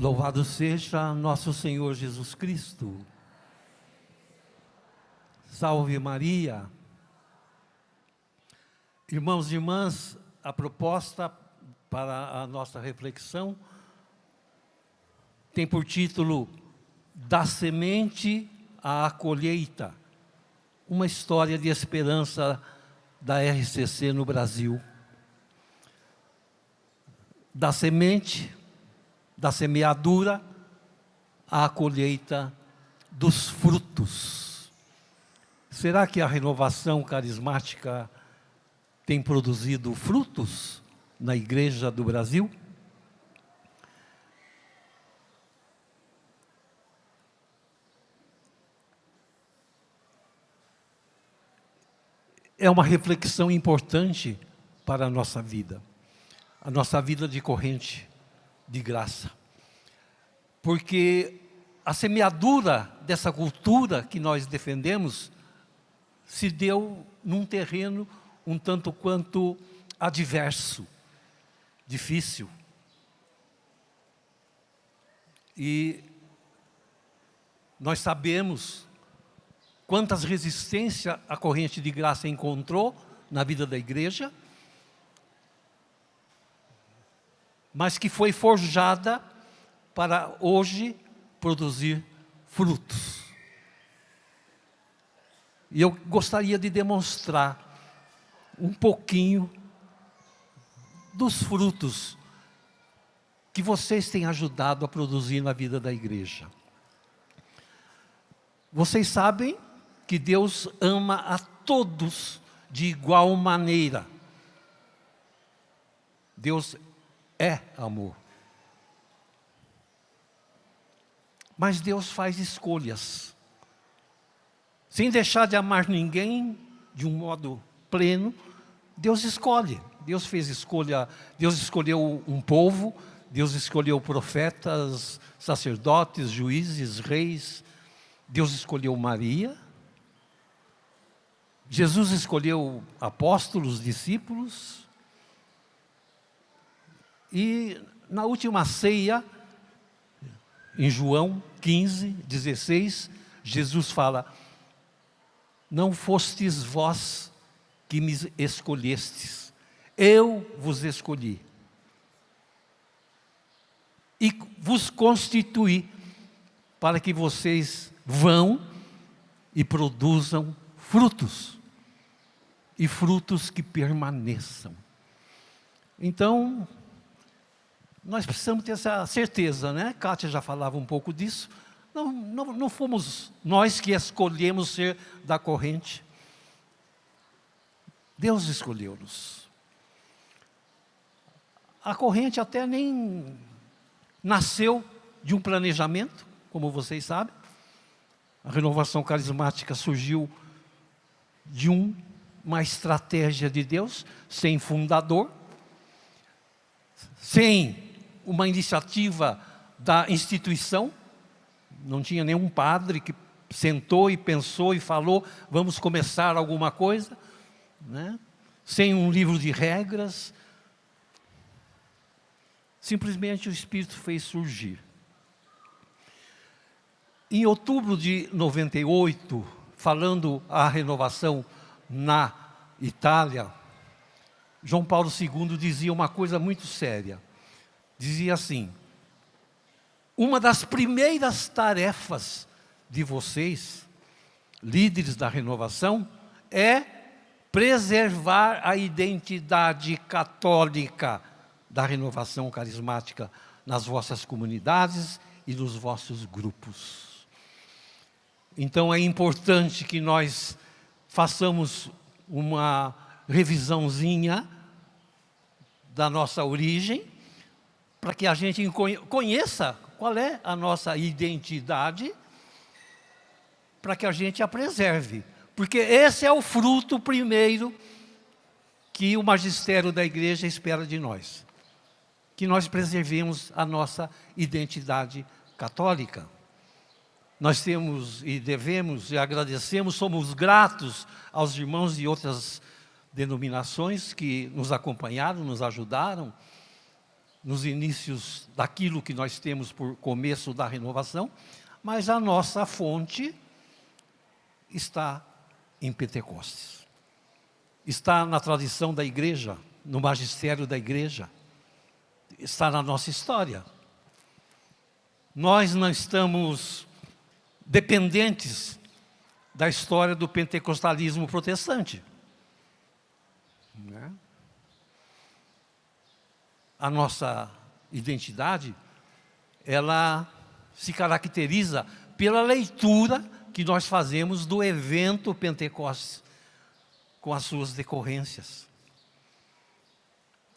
Louvado seja nosso Senhor Jesus Cristo. Salve Maria. Irmãos e irmãs, a proposta para a nossa reflexão tem por título Da Semente à Colheita, uma história de esperança da RCC no Brasil. Da semente, da semeadura à colheita dos frutos. Será que a renovação carismática tem produzido frutos na Igreja do Brasil? É uma reflexão importante para a nossa vida de corrente de graça. Porque a semeadura dessa cultura que nós defendemos se deu num terreno um tanto quanto adverso, difícil. E nós sabemos quantas resistências a corrente de graça encontrou na vida da igreja, mas que foi forjada para hoje produzir frutos. E eu gostaria de demonstrar um pouquinho dos frutos que vocês têm ajudado a produzir na vida da igreja. Vocês sabem que Deus ama a todos de igual maneira. Deus é amor. Mas Deus faz escolhas. Sem deixar de amar ninguém de um modo pleno, Deus escolhe. Deus fez escolha, Deus escolheu um povo, Deus escolheu profetas, sacerdotes, juízes, reis. Deus escolheu Maria. Jesus escolheu apóstolos, discípulos. E na última ceia, em João 15, 16, Jesus fala: não fostes vós que me escolhestes, eu vos escolhi. E vos constituí para que vocês vão e produzam frutos. E frutos que permaneçam. Então, nós precisamos ter essa certeza, né? Kátia já falava um pouco disso. Não fomos nós que escolhemos ser da corrente. Deus escolheu-nos. A corrente até nem nasceu de um planejamento, como vocês sabem. A renovação carismática surgiu de uma estratégia de Deus, sem fundador, sem uma iniciativa da instituição. Não tinha nenhum padre que sentou e pensou e falou, vamos começar alguma coisa, né? Sem um livro de regras. Simplesmente o Espírito fez surgir. Em outubro de 98, falando a renovação na Itália, João Paulo II dizia uma coisa muito séria. Dizia assim: uma das primeiras tarefas de vocês, líderes da renovação, é preservar a identidade católica da renovação carismática nas vossas comunidades e nos vossos grupos. Então é importante que nós façamos uma revisãozinha da nossa origem, para que a gente conheça qual é a nossa identidade, para que a gente a preserve. Porque esse é o fruto primeiro que o magistério da igreja espera de nós. Que nós preservemos a nossa identidade católica. Nós temos e devemos e agradecemos, somos gratos aos irmãos de outras denominações que nos acompanharam, nos ajudaram, nos inícios daquilo que nós temos por começo da renovação, mas a nossa fonte está em Pentecostes. Está na tradição da igreja, no magistério da igreja, está na nossa história. Nós não estamos dependentes da história do pentecostalismo protestante. Né? A nossa identidade, ela se caracteriza pela leitura que nós fazemos do evento Pentecostes, com as suas decorrências.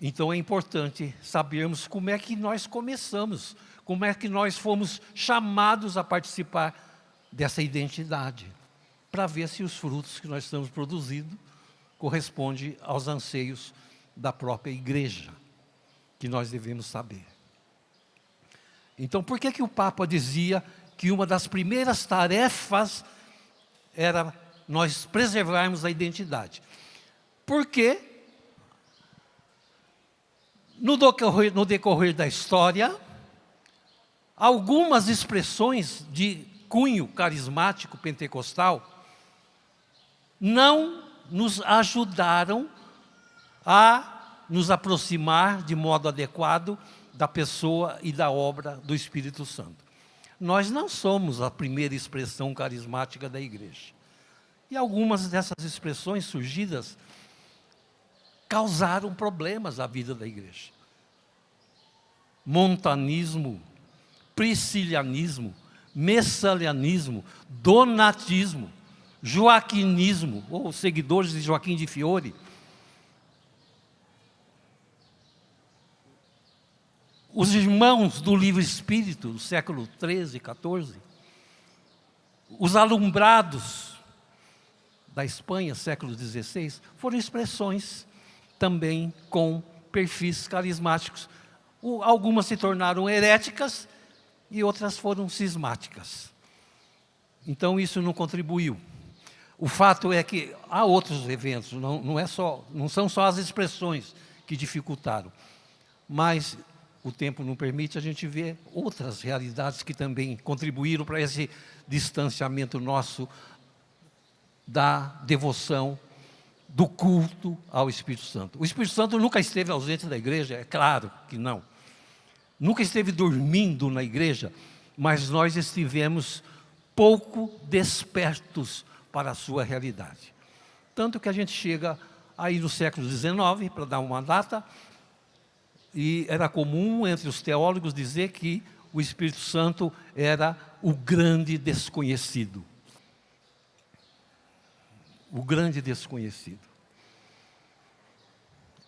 Então é importante sabermos como é que nós começamos, como é que nós fomos chamados a participar dessa identidade, para ver se os frutos que nós estamos produzindo correspondem aos anseios da própria igreja, que nós devemos saber. Então, por que o Papa dizia que uma das primeiras tarefas era nós preservarmos a identidade? Porque no decorrer da história, algumas expressões de cunho carismático pentecostal não nos ajudaram a nos aproximar de modo adequado da pessoa e da obra do Espírito Santo. Nós não somos a primeira expressão carismática da igreja. E algumas dessas expressões surgidas causaram problemas à vida da igreja. Montanismo, priscilianismo, messalianismo, donatismo, joaquinismo, ou seguidores de Joaquim de Fiore. Os irmãos do Livro Espírito, do século XIII, XIV. Os alumbrados da Espanha, século XVI, foram expressões também com perfis carismáticos. Algumas se tornaram heréticas e outras foram cismáticas. Então isso não contribuiu. O fato é que há outros eventos, não são só as expressões que dificultaram, mas o tempo não permite a gente ver outras realidades que também contribuíram para esse distanciamento nosso da devoção, do culto ao Espírito Santo. O Espírito Santo nunca esteve ausente da igreja, é claro que não. Nunca esteve dormindo na igreja, mas nós estivemos pouco despertos para a sua realidade. Tanto que a gente chega aí no século XIX, para dar uma data, e era comum entre os teólogos dizer que o Espírito Santo era o grande desconhecido. O grande desconhecido.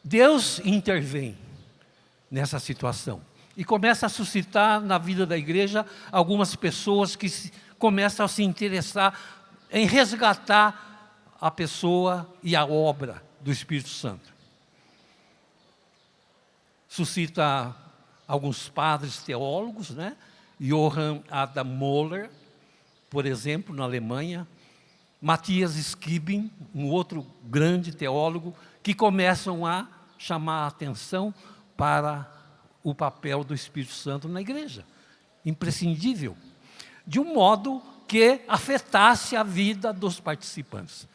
Deus intervém nessa situação e começa a suscitar na vida da igreja algumas pessoas que começam a se interessar em resgatar a pessoa e a obra do Espírito Santo. Suscita alguns padres teólogos, né? Johann Adam Möller, por exemplo, na Alemanha, Matthias Skibben, um outro grande teólogo, que começam a chamar a atenção para o papel do Espírito Santo na igreja, imprescindível, de um modo que afetasse a vida dos participantes.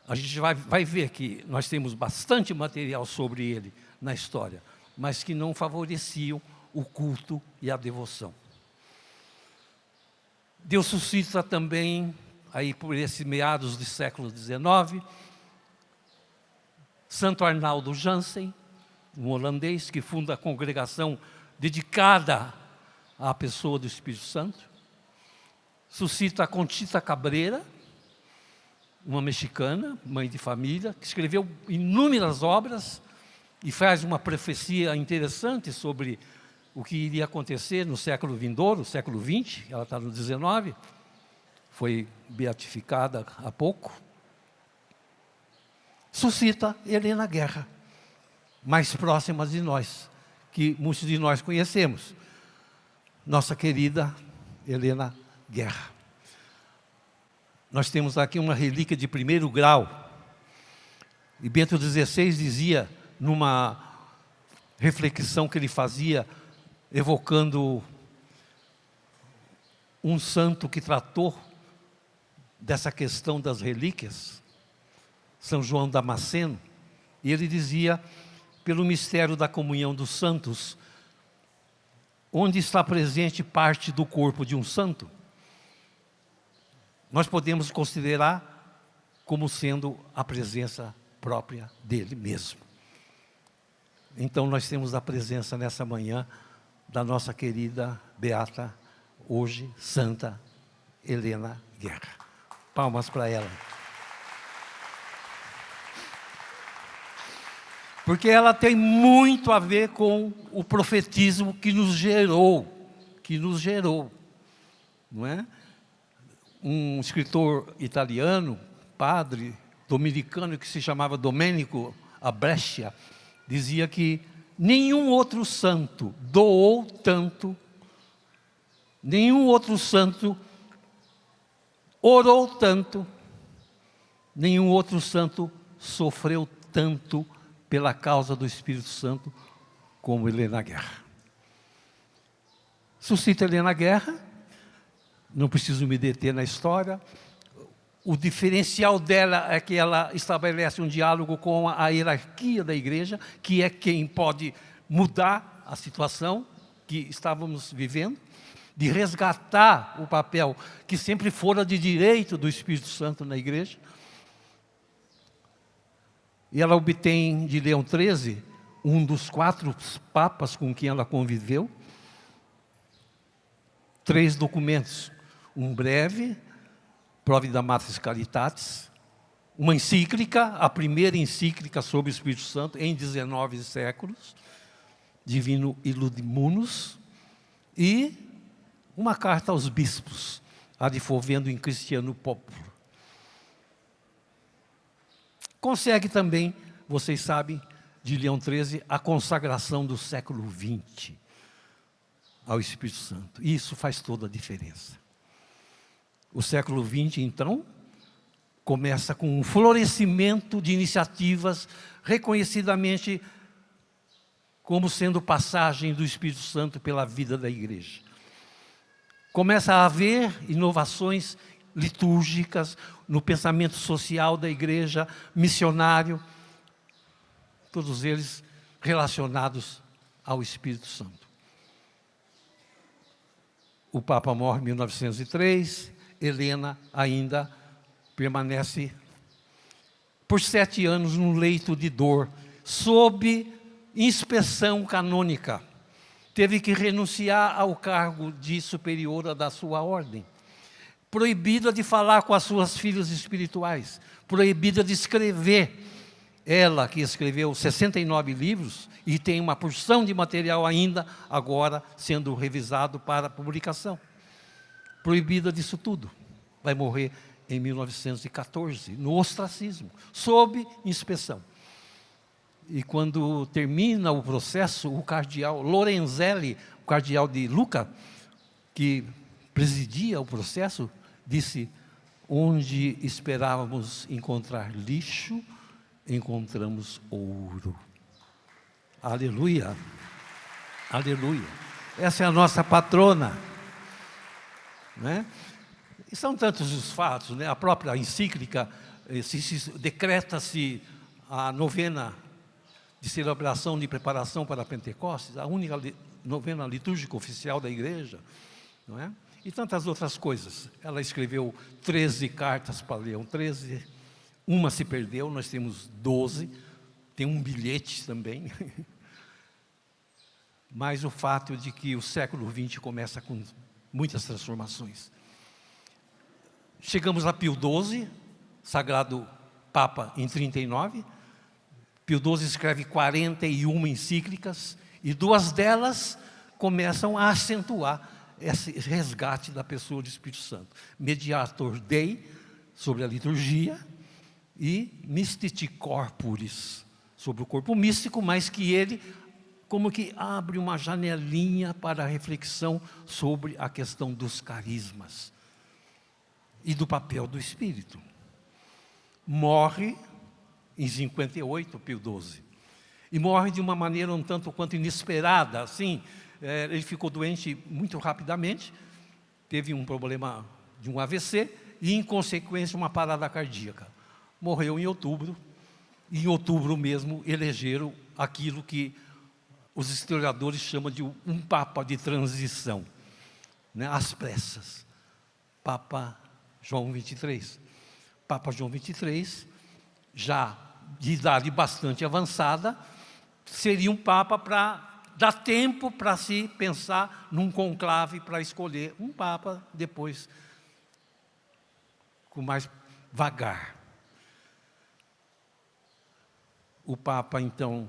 A gente vai ver que nós temos bastante material sobre ele na história, mas que não favoreciam o culto e a devoção. Deus suscita também, aí por esses meados do século XIX, Santo Arnaldo Jansen, um holandês que funda a congregação dedicada à pessoa do Espírito Santo. Suscita a Conchita Cabreira, uma mexicana, mãe de família, que escreveu inúmeras obras e faz uma profecia interessante sobre o que iria acontecer no século vindouro, século XX, ela está no XIX, foi beatificada há pouco. Suscita Helena Guerra, mais próxima de nós, que muitos de nós conhecemos, nossa querida Helena Guerra. Nós temos aqui uma relíquia de primeiro grau, e Bento XVI dizia, numa reflexão que ele fazia, evocando um santo que tratou dessa questão das relíquias, São João Damasceno, e ele dizia, pelo mistério da comunhão dos santos, onde está presente parte do corpo de um santo, nós podemos considerar como sendo a presença própria dele mesmo. Então nós temos a presença nessa manhã da nossa querida beata, hoje Santa Helena Guerra. Palmas para ela. Porque ela tem muito a ver com o profetismo que nos gerou, não é? Um escritor italiano, padre dominicano, que se chamava Domenico a Brescia, dizia que nenhum outro santo doou tanto, nenhum outro santo orou tanto, nenhum outro santo sofreu tanto pela causa do Espírito Santo como Helena Guerra. Suscita Helena Guerra, não preciso me deter na história. O diferencial dela é que ela estabelece um diálogo com a hierarquia da igreja, que é quem pode mudar a situação que estávamos vivendo, de resgatar o papel que sempre fora de direito do Espírito Santo na igreja. E ela obtém de Leão XIII, um dos 4 papas com quem ela conviveu, 3 documentos, um breve, Providamatis Caritatis, uma encíclica, a primeira encíclica sobre o Espírito Santo em 19 séculos, Divino Illudimunus, e uma carta aos bispos, Adfolvendo in Christiano Populo. Consegue também, vocês sabem, de Leão XIII, a consagração do século XX ao Espírito Santo. E isso faz toda a diferença. O século XX, então, começa com um florescimento de iniciativas reconhecidamente como sendo passagem do Espírito Santo pela vida da igreja. Começa a haver inovações litúrgicas no pensamento social da igreja, missionário, todos eles relacionados ao Espírito Santo. O Papa morre em 1903, Helena ainda permanece por 7 anos num leito de dor, sob inspeção canônica. Teve que renunciar ao cargo de superiora da sua ordem. Proibida de falar com as suas filhas espirituais. Proibida de escrever. Ela que escreveu 69 livros e tem uma porção de material ainda agora sendo revisado para publicação. Proibida disso tudo. Vai morrer em 1914, no ostracismo, sob inspeção. E quando termina o processo, o cardeal Lorenzelli, o cardeal de Lucca, que presidia o processo, disse: onde esperávamos encontrar lixo, encontramos ouro. Aleluia, aleluia. Essa é a nossa patrona, né? E são tantos os fatos, né? A própria encíclica, decreta-se a novena de celebração de preparação para Pentecostes, a única novena litúrgica oficial da igreja, não é? E tantas outras coisas. Ela escreveu 13 cartas para Leão XIII, uma se perdeu, nós temos 12, tem um bilhete também. Mas o fato de que o século XX começa com muitas transformações. Chegamos a Pio XII, sagrado Papa em 39. Pio XII escreve 41 encíclicas, e 2 delas começam a acentuar esse resgate da pessoa do Espírito Santo. Mediator Dei, sobre a liturgia, e Mystici Corporis, sobre o corpo místico, mas que ele como que abre uma janelinha para a reflexão sobre a questão dos carismas e do papel do Espírito. Morre em 58, Pio XII. E morre de uma maneira um tanto quanto inesperada, assim. Ele ficou doente muito rapidamente, teve um problema de um AVC e, em consequência, uma parada cardíaca. Morreu em outubro, e em outubro mesmo elegeram aquilo que os historiadores chamam de um Papa de transição, né? Às pressas. Papa João XXIII. Papa João XXIII, já de idade bastante avançada, seria um Papa para dar tempo para se pensar num conclave para escolher um Papa depois, com mais vagar. O Papa, então,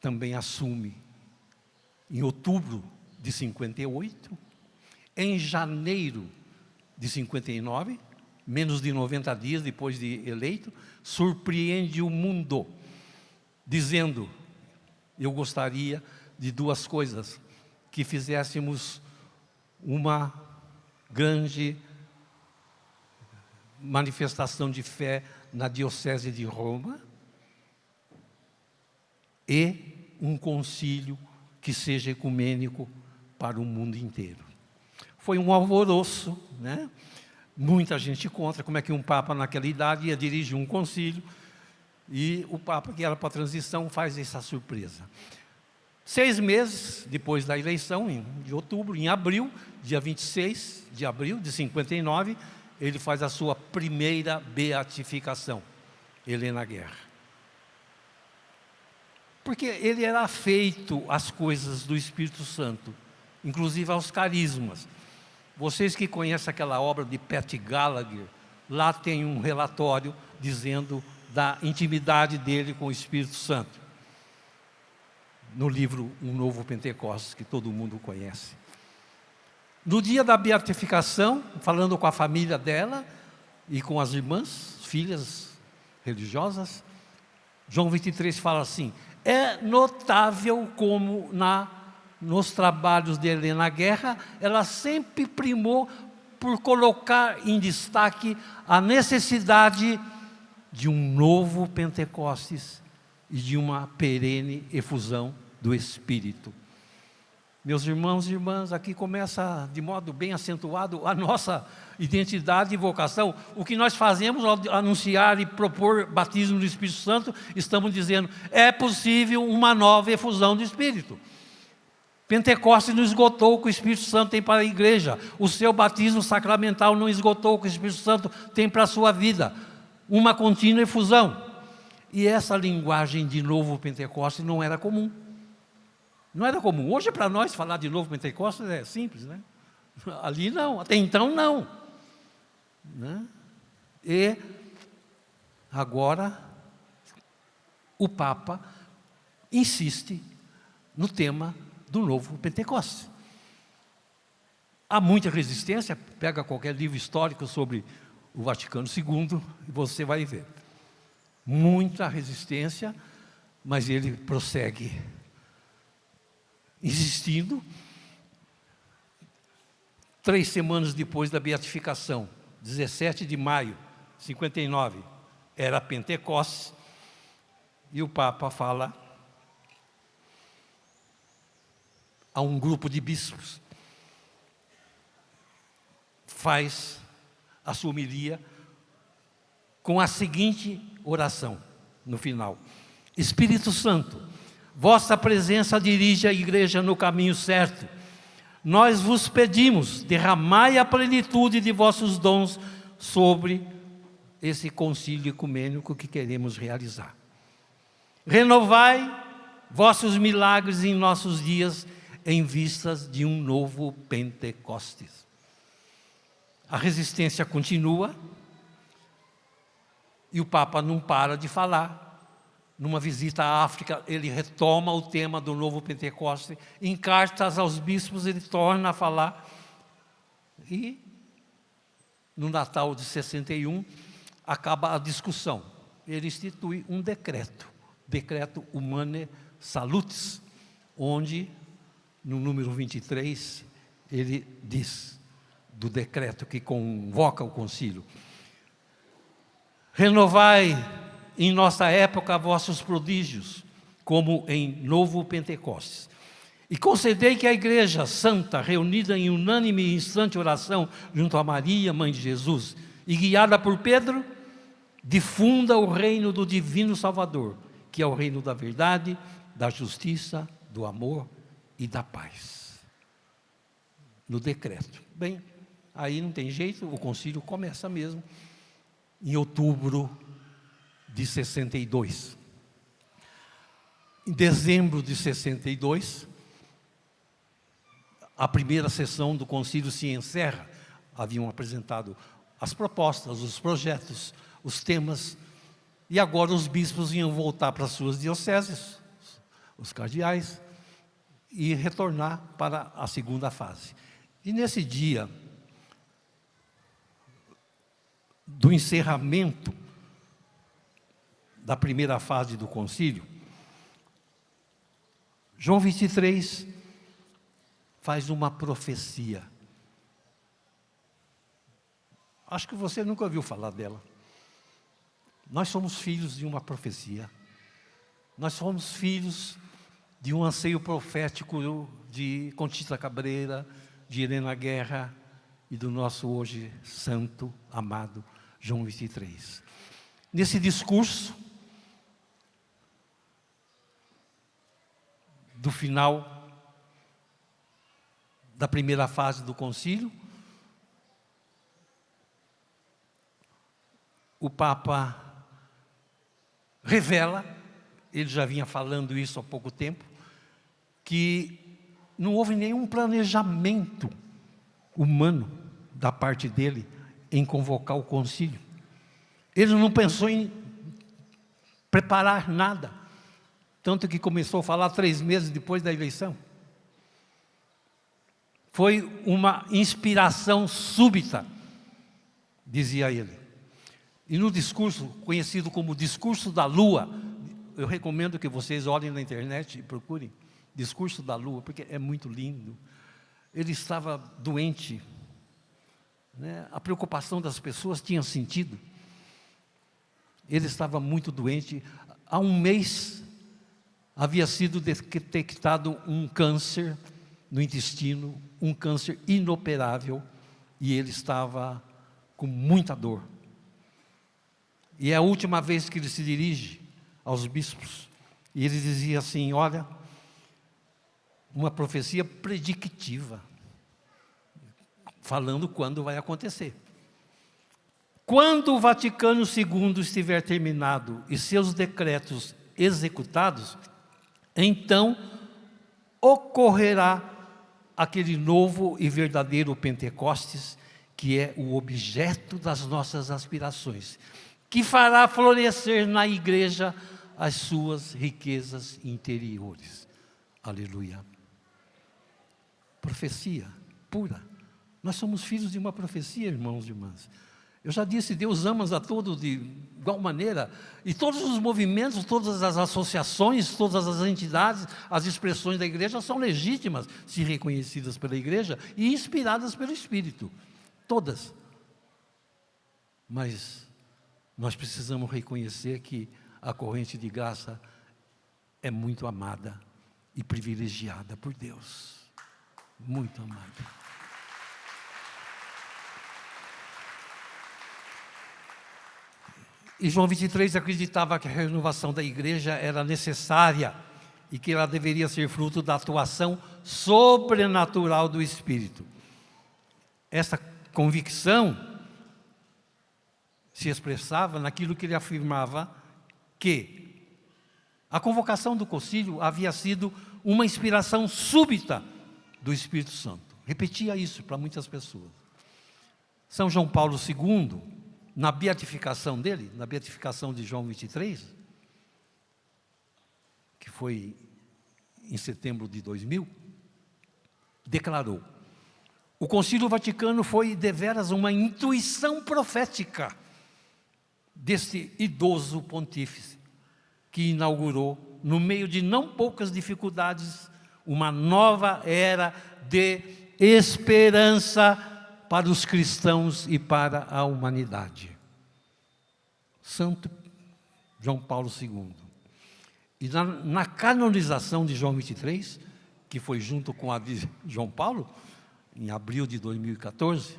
também assume em outubro de 58, em janeiro de 59, menos de 90 dias depois de eleito, surpreende o mundo, dizendo: eu gostaria de duas coisas, que fizéssemos uma grande manifestação de fé na Diocese de Roma e um concílio que seja ecumênico para o mundo inteiro. Foi um alvoroço, né? Muita gente contra, como é que um Papa naquela idade ia dirigir um concílio, e o Papa, que era para a transição, faz essa surpresa. 6 meses depois da eleição, de outubro, em abril, dia 26 de abril de 59, ele faz a sua primeira beatificação, Helena Guerra. Porque ele era afeito às coisas do Espírito Santo, inclusive aos carismas. Vocês que conhecem aquela obra de Pat Gallagher, lá tem um relatório dizendo da intimidade dele com o Espírito Santo, no livro Um Novo Pentecostes, que todo mundo conhece. No dia da beatificação, falando com a família dela e com as irmãs, filhas religiosas, João 23 fala assim: é notável como nos trabalhos de Helena Guerra, ela sempre primou por colocar em destaque a necessidade de um novo Pentecostes e de uma perene efusão do Espírito. Meus irmãos e irmãs, aqui começa de modo bem acentuado a nossa identidade e vocação. O que nós fazemos ao anunciar e propor batismo do Espírito Santo, estamos dizendo: é possível uma nova efusão do Espírito. Pentecostes não esgotou o que o Espírito Santo tem para a igreja. O seu batismo sacramental não esgotou o que o Espírito Santo tem para a sua vida. Uma contínua efusão. E essa linguagem de novo Pentecostes não era comum. Não era comum. Hoje, para nós, falar de novo Pentecostes é simples, né? Ali não, até então não. Né? E agora o Papa insiste no tema do novo Pentecostes. Há muita resistência, pega qualquer livro histórico sobre o Vaticano II e você vai ver. Muita resistência, mas ele prossegue insistindo. 3 semanas depois da beatificação, 17 de maio de 59, era Pentecostes, e o Papa fala a um grupo de bispos, faz a sua homilia com a seguinte oração no final: Espírito Santo, vossa presença dirige a igreja no caminho certo. Nós vos pedimos, derramai a plenitude de vossos dons sobre esse concílio ecumênico que queremos realizar. Renovai vossos milagres em nossos dias, em vistas de um novo Pentecostes. A resistência continua e o Papa não para de falar. Numa visita à África, ele retoma o tema do novo Pentecostes. Em cartas aos bispos, ele torna a falar. E no Natal de 61, acaba a discussão. Ele institui um decreto, Decreto Humanae Salutis, onde, no número 23, ele diz, do decreto que convoca o concílio: renovai em nossa época vossos prodígios, como em novo Pentecostes. E concedei que a igreja santa, reunida em unânime e instante oração junto a Maria, mãe de Jesus, e guiada por Pedro, difunda o reino do divino Salvador, que é o reino da verdade, da justiça, do amor e da paz. No decreto. Bem, aí não tem jeito, o concílio começa mesmo em outubro de 62. Em dezembro de 62, a primeira sessão do concílio se encerra. Haviam apresentado as propostas, os projetos, os temas, e agora os bispos iam voltar para as suas dioceses, os cardeais, e retornar para a segunda fase. E nesse dia do encerramento da primeira fase do concílio, João 23 faz uma profecia. Acho que você nunca ouviu falar dela. Nós somos filhos de uma profecia. Nós somos filhos de um anseio profético de Conchita Cabreira, de Helena Guerra e do nosso hoje santo, amado João 23. Nesse discurso do final da primeira fase do concílio, o Papa revela, ele já vinha falando isso há pouco tempo, que não houve nenhum planejamento humano da parte dele em convocar o concílio. Ele não pensou em preparar nada, tanto que começou a falar 3 meses depois da eleição. Foi uma inspiração súbita, dizia ele. E no discurso, conhecido como Discurso da Lua, eu recomendo que vocês olhem na internet e procurem Discurso da Lua, porque é muito lindo. Ele estava doente, né? A preocupação das pessoas tinha sentido. Ele estava muito doente. Há 1 mês havia sido detectado um câncer no intestino, um câncer inoperável, e ele estava com muita dor. E é a última vez que ele se dirige aos bispos, e ele dizia assim: olha, uma profecia predictiva, falando quando vai acontecer. Quando o Vaticano II estiver terminado e seus decretos executados, então ocorrerá aquele novo e verdadeiro Pentecostes, que é o objeto das nossas aspirações, que fará florescer na igreja as suas riquezas interiores. Aleluia. Profecia pura. Nós somos filhos de uma profecia, irmãos e irmãs. Eu já disse, Deus ama a todos de igual maneira, e todos os movimentos, todas as associações, todas as entidades, as expressões da igreja são legítimas, se reconhecidas pela igreja e inspiradas pelo Espírito, todas. Mas nós precisamos reconhecer que a corrente de graça é muito amada e privilegiada por Deus, muito amada. E João 23 acreditava que a renovação da igreja era necessária e que ela deveria ser fruto da atuação sobrenatural do Espírito. Essa convicção se expressava naquilo que ele afirmava, que a convocação do concílio havia sido uma inspiração súbita do Espírito Santo. Repetia isso para muitas pessoas. São João Paulo II, na beatificação dele, na beatificação de João 23, que foi em setembro de 2000, declarou: o Concílio Vaticano foi deveras uma intuição profética deste idoso pontífice, que inaugurou, no meio de não poucas dificuldades, uma nova era de esperança para os cristãos e para a humanidade. Santo João Paulo II. E na canonização de João 23, que foi junto com a de João Paulo, em abril de 2014,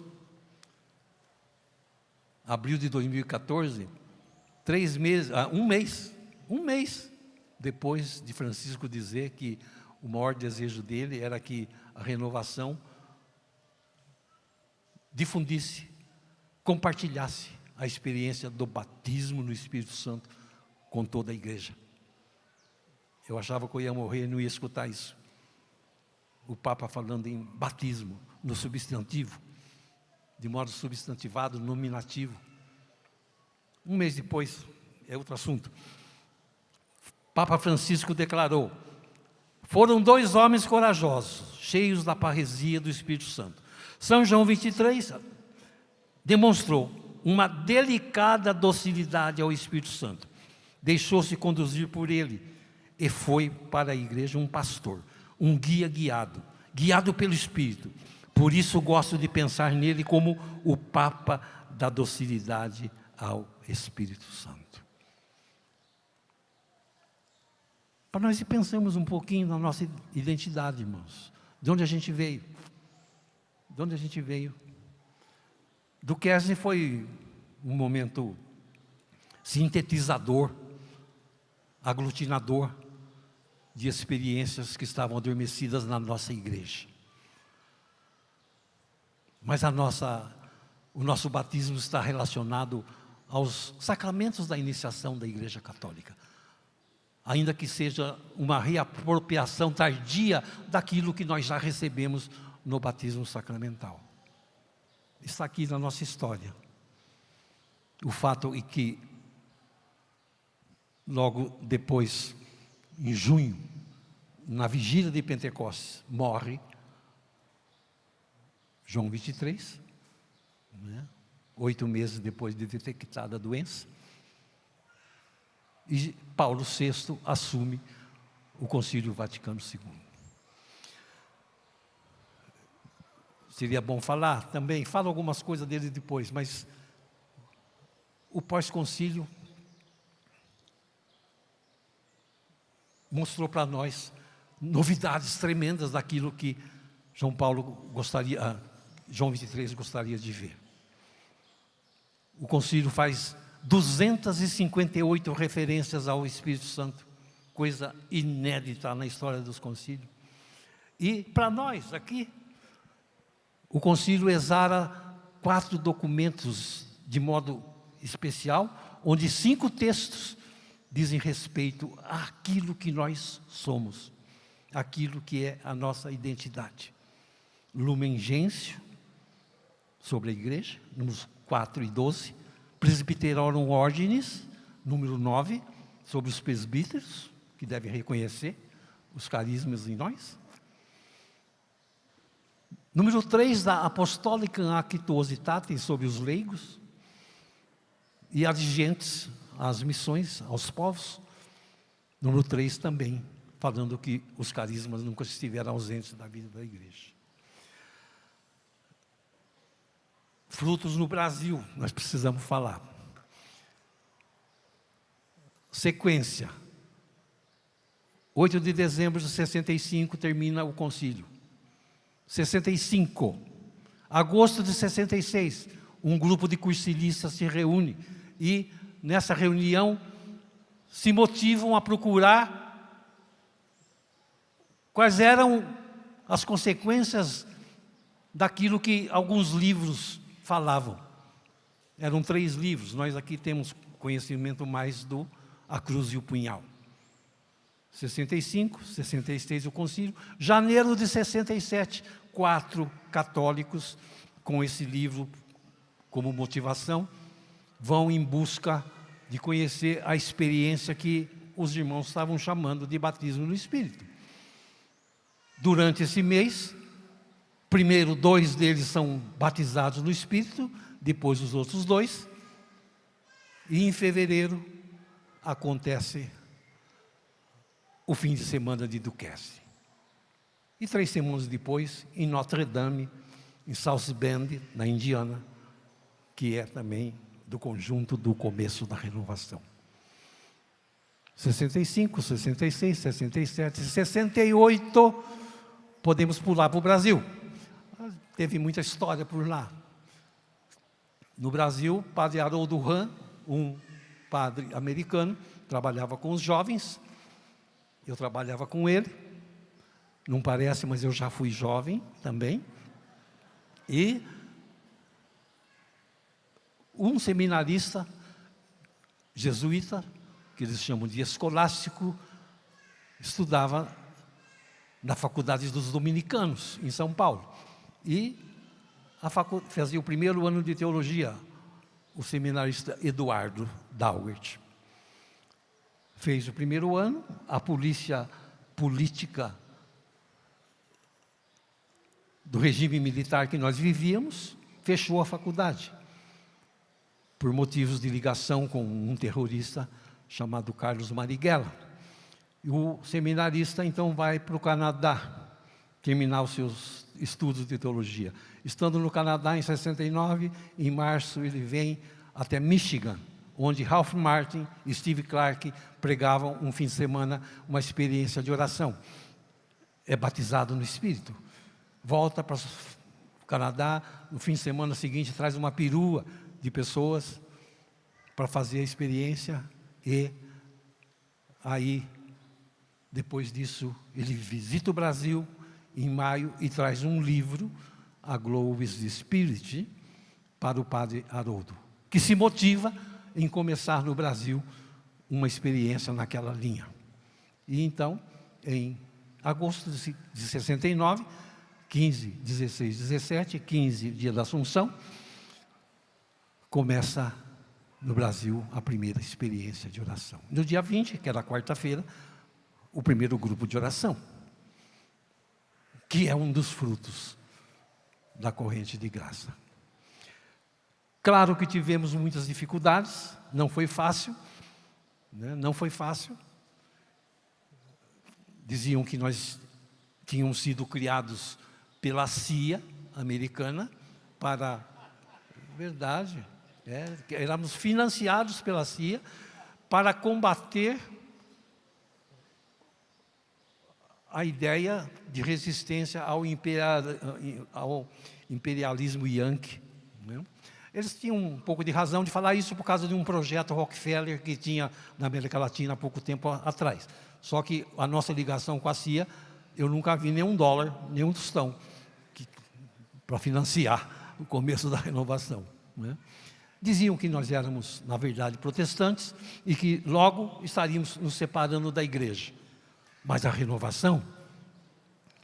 um mês depois de Francisco dizer que o maior desejo dele era que a renovação difundisse, compartilhasse a experiência do batismo no Espírito Santo com toda a igreja. Eu achava que eu ia morrer e não ia escutar isso. O Papa falando em batismo, no substantivo, de modo substantivado, nominativo. Um mês depois, é outro assunto, Papa Francisco declarou: foram 2 homens corajosos, cheios da parresia do Espírito Santo. São João 23 demonstrou uma delicada docilidade ao Espírito Santo. Deixou-se conduzir por ele e foi para a igreja um pastor, um guia guiado pelo Espírito. Por isso gosto de pensar nele como o Papa da docilidade ao Espírito Santo. Para nós pensarmos um pouquinho na nossa identidade, irmãos. De onde a gente veio? De onde a gente veio? Do Kersey foi um momento sintetizador, aglutinador de experiências que estavam adormecidas na nossa igreja. Mas o nosso batismo está relacionado aos sacramentos da iniciação da Igreja Católica, ainda que seja uma reapropriação tardia daquilo que nós já recebemos no batismo sacramental. Está aqui na nossa história. O fato é que, logo depois, em junho, na vigília de Pentecostes, morre João 23, 8 meses depois de detectada a doença, e Paulo VI assume o Concílio Vaticano II. Seria bom falar também, falo algumas coisas dele depois, mas o pós-concílio mostrou para nós novidades tremendas daquilo que João 23 gostaria de ver. O concílio faz 258 referências ao Espírito Santo, coisa inédita na história dos concílios. E para nós aqui, o concílio exara 4 documentos de modo especial, onde 5 textos dizem respeito àquilo que nós somos, aquilo que é a nossa identidade. Lumen Gentium, sobre a igreja, números 4 e 12, Presbyterorum Ordinis, número 9, sobre os presbíteros, que devem reconhecer os carismas em nós. Número 3, da Apostolicam Actuositatem, sobre os leigos, e adigentes às missões, aos povos. Número 3 também, falando que os carismas nunca estiveram ausentes da vida da igreja. Frutos no Brasil, nós precisamos falar. Sequência. 8 de dezembro de 65 termina o concílio. 65. Agosto de 66, um grupo de cursilistas se reúne e nessa reunião se motivam a procurar quais eram as consequências daquilo que alguns livros falavam. Eram 3 livros, nós aqui temos conhecimento mais do A Cruz e o Punhal. 65, 66 o concílio. Janeiro de 67, 4 católicos, com esse livro como motivação, vão em busca de conhecer a experiência que os irmãos estavam chamando de batismo no Espírito. Durante esse mês, primeiro 2 deles são batizados no Espírito, depois os outros 2, e em fevereiro acontece o fim de semana de Duquesne. E 3 semanas depois, em Notre Dame, em South Bend, na Indiana, que é também do conjunto do começo da renovação. 65, 66, 67, 68, podemos pular para o Brasil. Teve muita história por lá. No Brasil, padre Haroldo Hahn, um padre americano, trabalhava com os jovens, eu trabalhava com ele, não parece, mas eu já fui jovem também, e um seminarista jesuíta, que eles chamam de escolástico, estudava na Faculdade dos Dominicanos, em São Paulo, e fazia o primeiro ano de teologia, o seminarista Eduardo Daugert. Fez o primeiro ano, a polícia política do regime militar que nós vivíamos fechou a faculdade, por motivos de ligação com um terrorista chamado Carlos Marighella. E o seminarista, então, vai para o Canadá, terminar os seus estudos de teologia. Estando no Canadá, em 69, em março, ele vem até Michigan, onde Ralph Martin e Steve Clark pregavam um fim de semana, uma experiência de oração. É batizado no Espírito. Volta para o Canadá, no fim de semana seguinte, traz uma perua de pessoas para fazer a experiência, e aí, depois disso, ele visita o Brasil em maio e traz um livro, A Glow is the Spirit, para o padre Haroldo, que se motiva em começar no Brasil uma experiência naquela linha. E então, em agosto de 69, 15, 16, 17, 15, dia da Assunção, começa no Brasil a primeira experiência de oração. No dia 20, que era quarta-feira, o primeiro grupo de oração, que é um dos frutos da corrente de graça. Claro que tivemos muitas dificuldades, não foi fácil, né? Não foi fácil. Diziam que nós tínhamos sido criados pela CIA americana para... Verdade, éramos financiados pela CIA para combater a ideia de resistência ao imperialismo yankee, né? Eles tinham um pouco de razão de falar isso por causa de um projeto Rockefeller que tinha na América Latina há pouco tempo atrás. Só que a nossa ligação com a CIA, eu nunca vi nenhum dólar, nenhum tostão para financiar o começo da renovação, né? Diziam que nós éramos, na verdade, protestantes e que logo estaríamos nos separando da igreja. Mas a renovação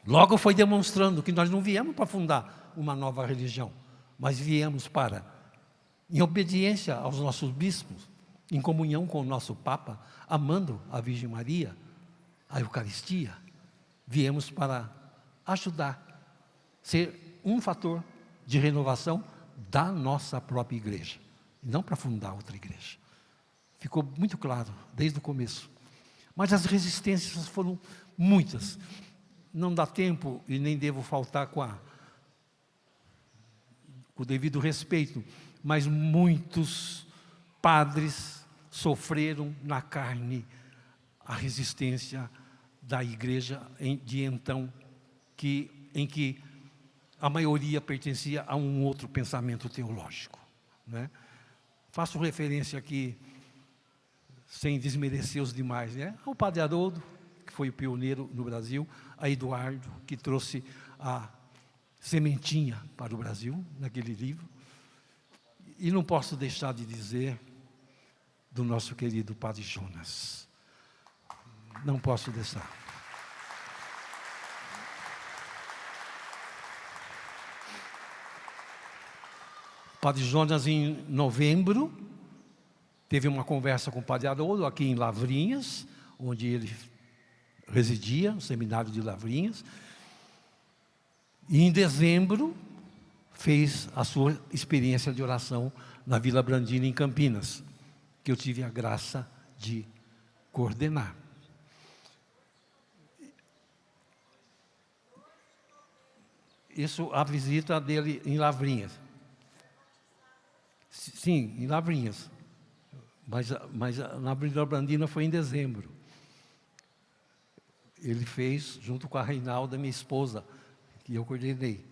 logo foi demonstrando que nós não viemos para fundar uma nova religião, mas viemos para, em obediência aos nossos bispos, em comunhão com o nosso Papa, amando a Virgem Maria, a Eucaristia, viemos para ajudar, ser um fator de renovação da nossa própria igreja, e não para fundar outra igreja. Ficou muito claro desde o começo. Mas as resistências foram muitas. Não dá tempo e nem devo faltar com o devido respeito, mas muitos padres sofreram na carne a resistência da igreja de então, em que a maioria pertencia a um outro pensamento teológico, né? Faço referência aqui, sem desmerecer os demais, né? Ao padre Haroldo, que foi o pioneiro no Brasil, a Eduardo, que trouxe a sementinha para o Brasil, naquele livro. E não posso deixar de dizer do nosso querido padre Jonas. Não posso deixar. O padre Jonas, em novembro, teve uma conversa com o padre Haroldo aqui em Lavrinhas, onde ele residia, no seminário de Lavrinhas. E em dezembro, fez a sua experiência de oração na Vila Brandina, em Campinas, que eu tive a graça de coordenar. Isso, a visita dele em Lavrinhas. Sim, em Lavrinhas. Mas na Avenida Brandina foi em dezembro. Ele fez junto com a Reinalda, minha esposa, que eu coordenei.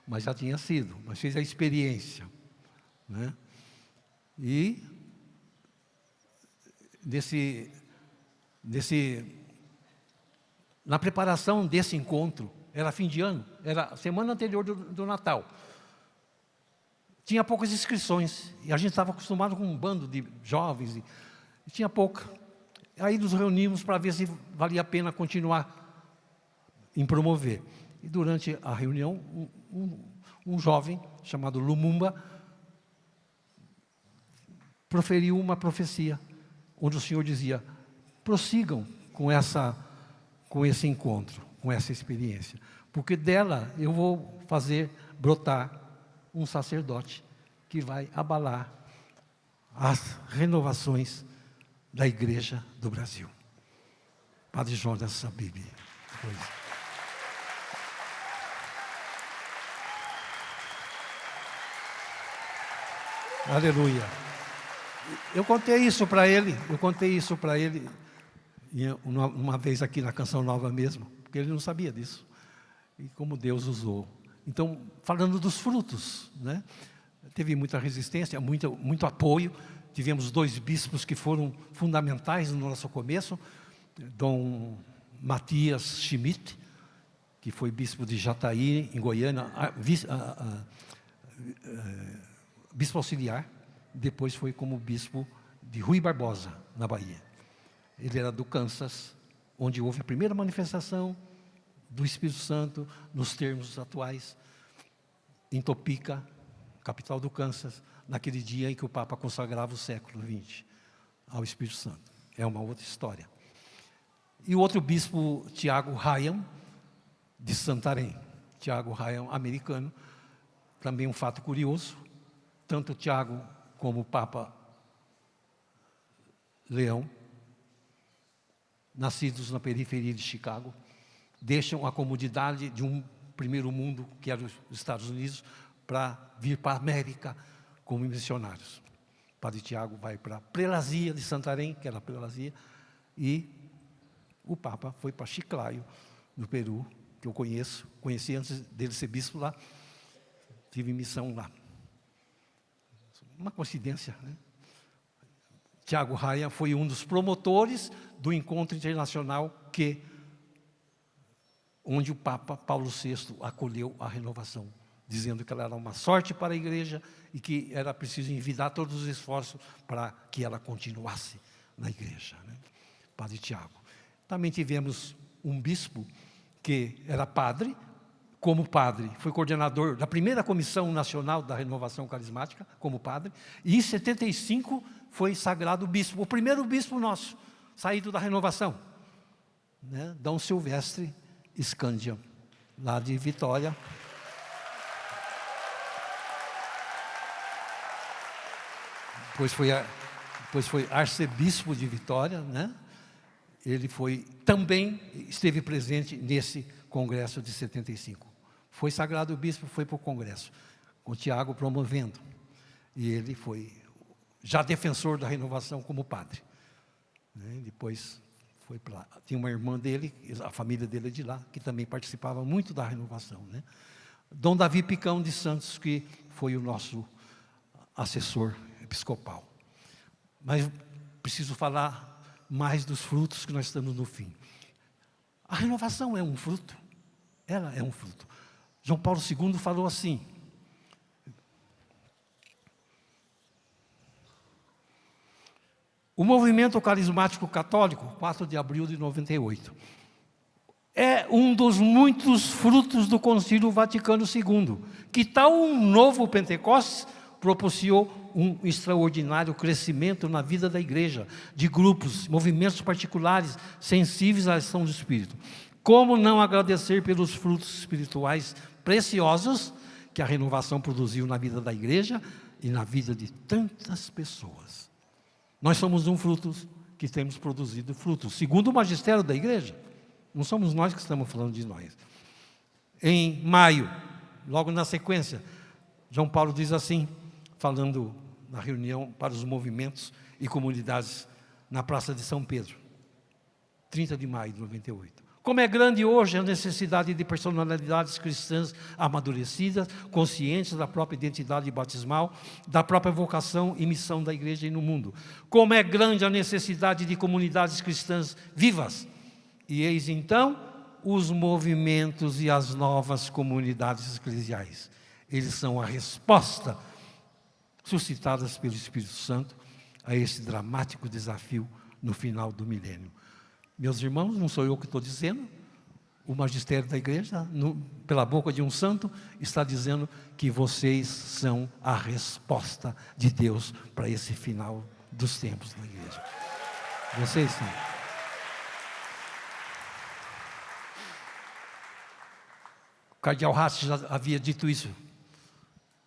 Mas já tinha sido, mas fez a experiência, né? E na preparação desse encontro, era fim de ano, era a semana anterior do Natal. Tinha poucas inscrições, e a gente estava acostumado com um bando de jovens, e tinha pouca. Aí nos reunimos para ver se valia a pena continuar em promover. E durante a reunião, um jovem chamado Lumumba proferiu uma profecia, onde o Senhor dizia: prossigam com esse encontro, com essa experiência, porque dela eu vou fazer brotar um sacerdote que vai abalar as renovações da Igreja do Brasil. Padre Jonas Sabib. Aleluia. Eu contei isso para ele uma vez aqui na Canção Nova mesmo, porque ele não sabia disso. E como Deus usou. Então, falando dos frutos, né? Teve muita resistência, muito apoio. Tivemos 2 bispos que foram fundamentais no nosso começo. Dom Matias Schmidt, que foi bispo de Jataí, em Goiânia, bispo auxiliar. Depois foi como bispo de Rui Barbosa, na Bahia. Ele era do Kansas, onde houve a primeira manifestação do Espírito Santo, nos termos atuais, em Topeka, capital do Kansas, naquele dia em que o Papa consagrava o século XX ao Espírito Santo. É uma outra história. E o outro bispo, Tiago Ryan, de Santarém. Tiago Ryan, americano. Também um fato curioso, tanto Tiago como o Papa Leão, nascidos na periferia de Chicago, deixam a comodidade de um primeiro mundo, que era os Estados Unidos, para vir para a América como missionários. O Padre Tiago vai para a Prelazia de Santarém, que era a Prelazia, e o Papa foi para Chiclayo, no Peru, que eu conheci antes dele ser bispo lá, tive missão lá. Uma coincidência, né? Tiago Ryan foi um dos promotores do encontro internacional onde o Papa Paulo VI acolheu a renovação, dizendo que ela era uma sorte para a igreja e que era preciso envidar todos os esforços para que ela continuasse na igreja, né? Padre Tiago. Também tivemos um bispo que era padre, como padre, foi coordenador da primeira Comissão Nacional da Renovação Carismática, como padre, e em 75 foi sagrado bispo, o primeiro bispo nosso, saído da renovação, né? Dom Silvestre Scandian, lá de Vitória. Depois foi arcebispo de Vitória, né? Ele também esteve presente nesse congresso de 75. Foi sagrado bispo, foi para o congresso, com o Tiago promovendo. E ele foi já defensor da renovação como padre, né? Depois foi para lá. Tinha uma irmã dele, a família dele é de lá, que também participava muito da renovação, né? Dom Davi Picão de Santos, que foi o nosso assessor episcopal. Mas preciso falar mais dos frutos, que nós estamos no fim. A renovação é um fruto. Ela é um fruto. João Paulo II falou assim: o movimento carismático católico, 4 de abril de 98, é um dos muitos frutos do Concílio Vaticano II, que tal um novo Pentecostes propiciou um extraordinário crescimento na vida da igreja, de grupos, movimentos particulares, sensíveis à ação do Espírito. Como não agradecer pelos frutos espirituais preciosos que a renovação produziu na vida da igreja e na vida de tantas pessoas? Nós somos um fruto que temos produzido frutos, segundo o magistério da igreja. Não somos nós que estamos falando de nós. Em maio, logo na sequência, João Paulo diz assim, falando na reunião para os movimentos e comunidades na Praça de São Pedro, 30 de maio de 98. Como é grande hoje a necessidade de personalidades cristãs amadurecidas, conscientes da própria identidade batismal, da própria vocação e missão da igreja e no mundo. Como é grande a necessidade de comunidades cristãs vivas. E eis então os movimentos e as novas comunidades eclesiais. Eles são a resposta suscitadas pelo Espírito Santo a esse dramático desafio no final do milênio. Meus irmãos, não sou eu que estou dizendo, o magistério da igreja, pela boca de um santo, está dizendo que vocês são a resposta de Deus para esse final dos tempos da igreja. Vocês são. O cardeal Ratz já havia dito isso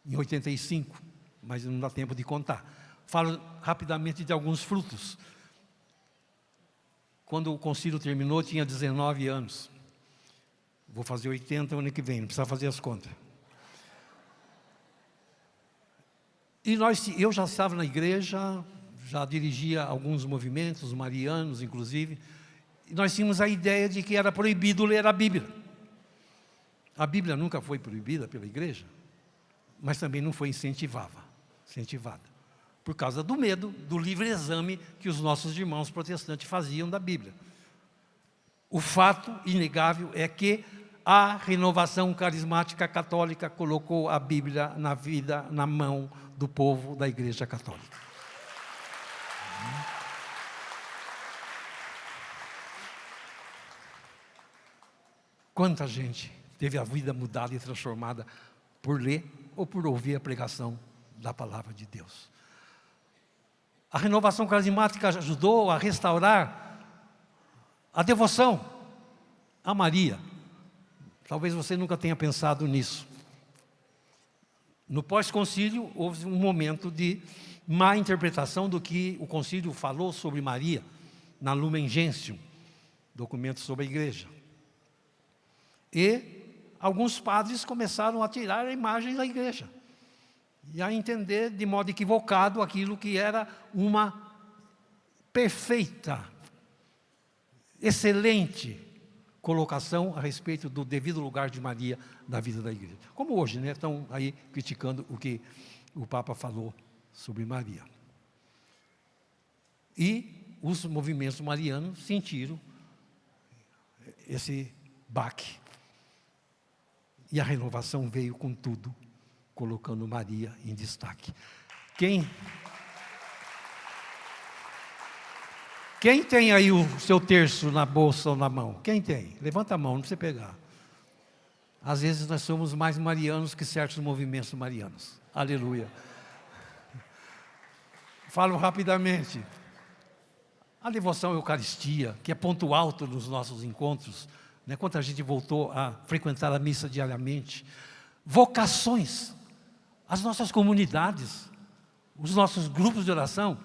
em 85, mas não dá tempo de contar. Falo rapidamente de alguns frutos. Quando o concílio terminou, tinha 19 anos. Vou fazer 80 ano que vem, não precisa fazer as contas. E eu já estava na igreja, já dirigia alguns movimentos, marianos inclusive, e nós tínhamos a ideia de que era proibido ler a Bíblia. A Bíblia nunca foi proibida pela igreja, mas também não foi incentivada, por causa do medo do livre exame que os nossos irmãos protestantes faziam da Bíblia. O fato inegável é que a renovação carismática católica colocou a Bíblia na vida, na mão do povo da Igreja Católica. Quanta gente teve a vida mudada e transformada por ler ou por ouvir a pregação da palavra de Deus. A renovação carismática ajudou a restaurar a devoção a Maria. Talvez você nunca tenha pensado nisso. No pós-concílio, houve um momento de má interpretação do que o concílio falou sobre Maria, na Lumen Gentium, documento sobre a igreja. E alguns padres começaram a tirar a imagem da igreja e a entender de modo equivocado aquilo que era uma perfeita, excelente colocação a respeito do devido lugar de Maria na vida da igreja. Como hoje, né? Estão aí criticando o que o Papa falou sobre Maria. E os movimentos marianos sentiram esse baque. E a renovação veio com tudo, colocando Maria em destaque. Quem tem aí o seu terço na bolsa ou na mão? Quem tem? Levanta a mão, não precisa pegar. Às vezes nós somos mais marianos que certos movimentos marianos. Aleluia. Falo rapidamente. A devoção à Eucaristia, que é ponto alto nos nossos encontros, né? Quanta gente voltou a frequentar a missa diariamente. Vocações, as nossas comunidades, os nossos grupos de oração.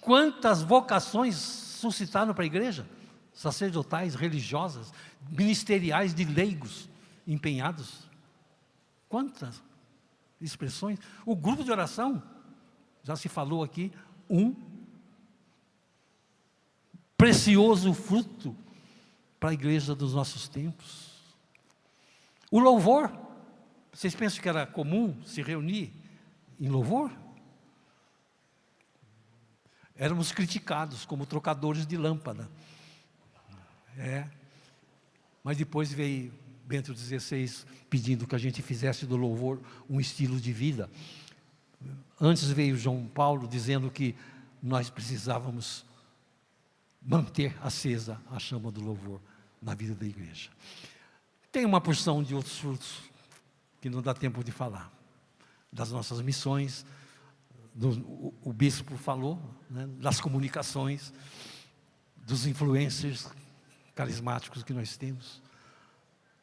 Quantas vocações suscitaram para a igreja? Sacerdotais, religiosas, ministeriais, de leigos empenhados. Quantas expressões. O grupo de oração, já se falou aqui, um precioso fruto para a igreja dos nossos tempos. O louvor, vocês pensam que era comum se reunir em louvor? Éramos criticados como trocadores de lâmpada. Mas depois veio Bento XVI pedindo que a gente fizesse do louvor um estilo de vida. Antes veio João Paulo dizendo que nós precisávamos manter acesa a chama do louvor na vida da igreja. Tem uma porção de outros frutos que não dá tempo de falar. Das nossas missões, o bispo falou, né, das comunicações, dos influencers carismáticos que nós temos.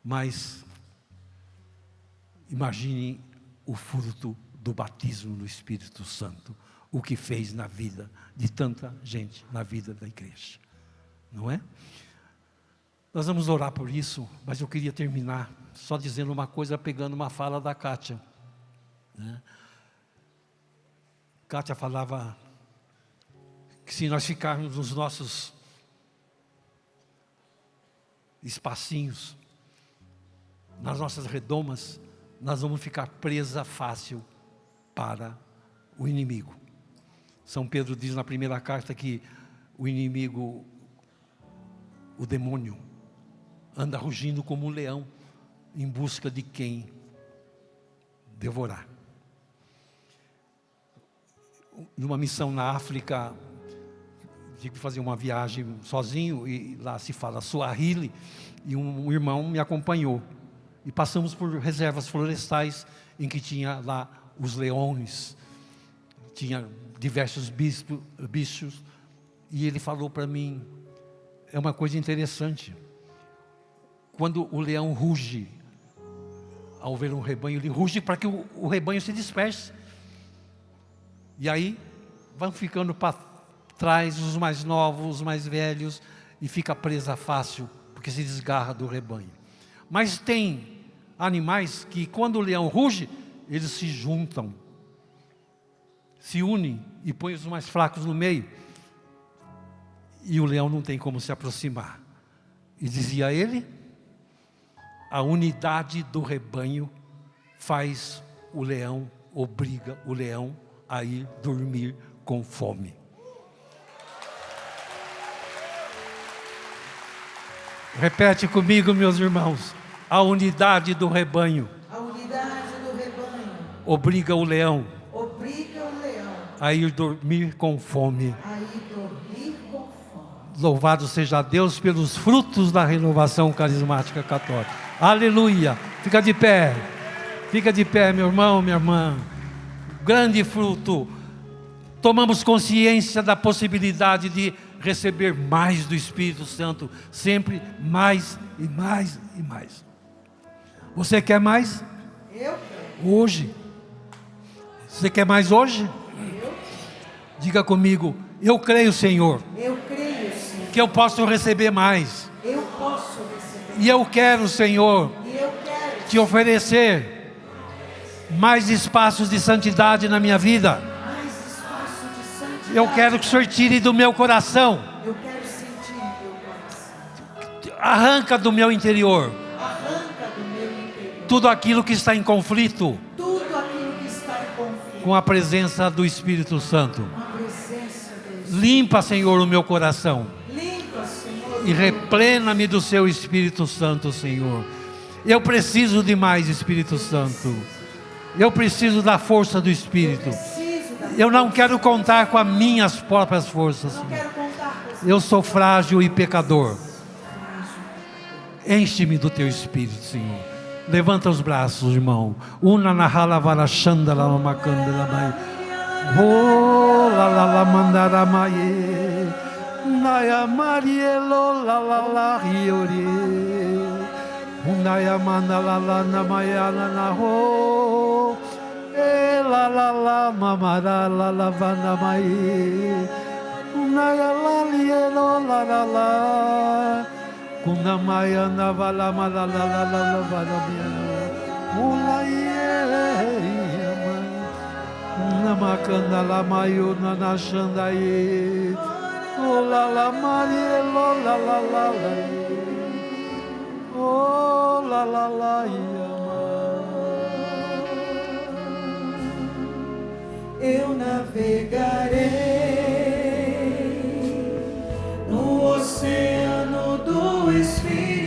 Mas imaginem o fruto do batismo no Espírito Santo, o que fez na vida de tanta gente, na vida da igreja, não é? Nós vamos orar por isso, mas eu queria terminar só dizendo uma coisa, pegando uma fala da Kátia, né? Kátia falava que se nós ficarmos nos nossos espacinhos, nas nossas redomas, nós vamos ficar presa fácil para o inimigo. São Pedro diz na primeira carta que o inimigo, o demônio, anda rugindo como um leão em busca de quem devorar. Numa missão na África, tive que fazer uma viagem sozinho, e lá se fala Swahili, e um irmão me acompanhou. E passamos por reservas florestais, em que tinha lá os leões, tinha diversos bichos, e ele falou para mim, é uma coisa interessante, quando o leão ruge, ao ver um rebanho, ele ruge para que o rebanho se disperse. E aí, vão ficando para trás os mais novos, os mais velhos, e fica presa fácil, porque se desgarra do rebanho. Mas tem animais que, quando o leão ruge, eles se juntam, se unem e põem os mais fracos no meio. E o leão não tem como se aproximar. E dizia ele, a unidade do rebanho faz o leão, obriga o leão a ir dormir com fome. Repete comigo, meus irmãos. A unidade do rebanho. A unidade do rebanho Obriga o leão. Obriga o leão A ir dormir com fome. a ir dormir com fome. Louvado seja Deus pelos frutos da renovação carismática católica. Aleluia. Fica de pé. Fica de pé, meu irmão, minha irmã. Grande fruto. Tomamos consciência da possibilidade de receber mais do Espírito Santo, sempre mais e mais e mais. Você quer mais? Eu quero. Hoje. Você quer mais hoje? Eu, Diga comigo, eu creio, Senhor, eu creio, Senhor. que eu posso receber mais. Eu posso receber. E eu quero, Senhor, E eu quero te oferecer mais espaços de santidade na minha vida. mais espaço de santidade. Eu quero que o Senhor tire do meu coração, Eu quero sentir meu coração. arranca do meu interior Arranca do meu interior tudo aquilo que está em conflito tudo aquilo que está em conflito com a presença do Espírito Santo. com a presença de Deus. Limpa, Senhor, o meu coração Limpa, Senhor. e replena-me do seu Espírito Santo, Senhor. Eu preciso de mais Espírito Santo. Eu preciso da força do Espírito. Preciso da Eu não quero contar com as minhas próprias forças, Não Senhor. quero contar com esse Eu sou frágil e pecador. frágil. Enche-me do teu Espírito, Senhor. Levanta os braços, irmão. Una na hala varachanda la makanda la mai. Oh la la la mandara mai. Naya marielo la la la riori. Unaya manda la la na maya la na ho. E la la la mamara la la vana mai. Unaya la lielo la la la. Kuna maya na vala mala la la la la vala mia. Ula ye na makanda la mayo na na shanda ye. Ola la marielo la la la la. Oh la la la Eu navegarei no oceano do Espírito.